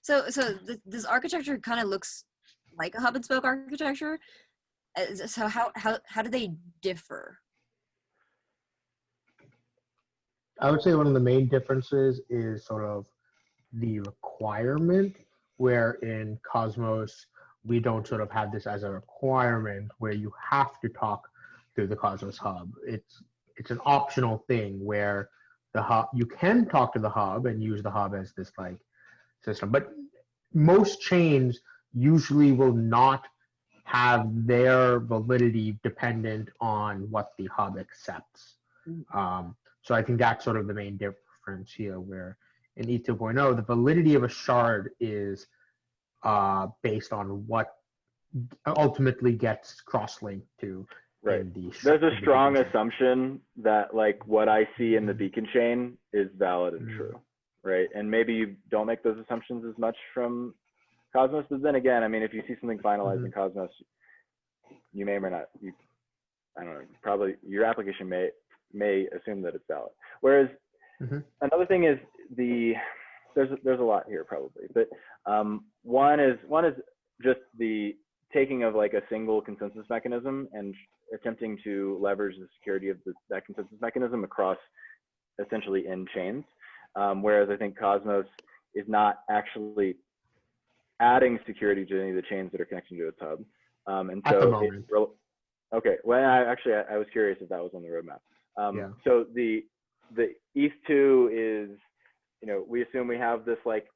This architecture kind of looks like a hub and spoke architecture. So how do they differ? I would say one of the main differences is sort of the requirement, where in Cosmos, we don't sort of have this as a requirement where you have to talk through the Cosmos hub. It's an optional thing where the hub, you can talk to the hub and use the hub as this like system, but most chains usually will not have their validity dependent on what the hub accepts. So I think that's sort of the main difference here, where in ETH 2.0, the validity of a shard is based on what ultimately gets cross-linked to. Right. There's a strong assumption that like what I see in the beacon chain is valid and true, right? And maybe you don't make those assumptions as much from Cosmos, but then again, I mean, if you see something finalized in Cosmos, you may or may not. I don't know. Probably your application may assume that it's valid. Whereas another thing is there's a lot here probably, but one is just the taking of like a single consensus mechanism and attempting to leverage the security of that consensus mechanism across essentially in chains. Whereas I think Cosmos is not actually adding security to any of the chains that are connecting to its hub. And so, at the moment. Okay, well, I was curious if that was on the roadmap. So the ETH 2 is, you know, we assume we have this like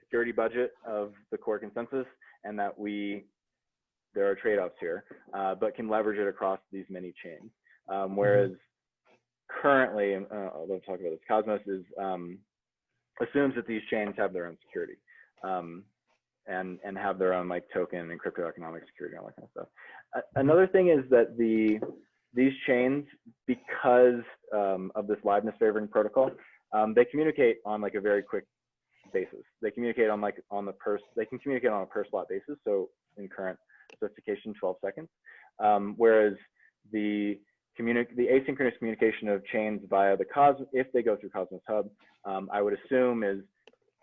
security budget of the core consensus, and that there are trade-offs here, but can leverage it across these many chains. Whereas currently, I'll talk about this, Cosmos assumes that these chains have their own security, and have their own like token and crypto economic security and all that kind of stuff. Another thing is that these chains, because of this liveness favoring protocol, they communicate on like a very quick basis. They communicate on like they can communicate on a per slot basis. So in current specification, 12 seconds. Whereas the asynchronous communication of chains via if they go through Cosmos Hub, I would assume is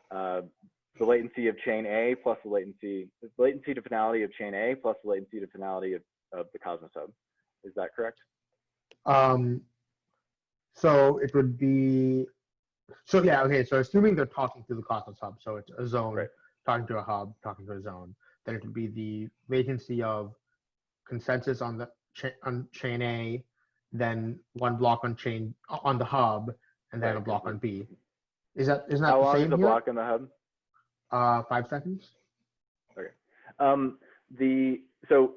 the latency of chain A plus the latency to finality of chain A plus the latency to finality of the Cosmos Hub. Is that correct? So it would be, so yeah, okay, so assuming they're talking to the Cosmos hub, so it's a zone talking to a hub, talking to a zone, then it would be the latency of consensus on chain A, then one block on the hub, and then a block on B. Isn't that How the long same is the here? block in the hub? 5 seconds. Okay. So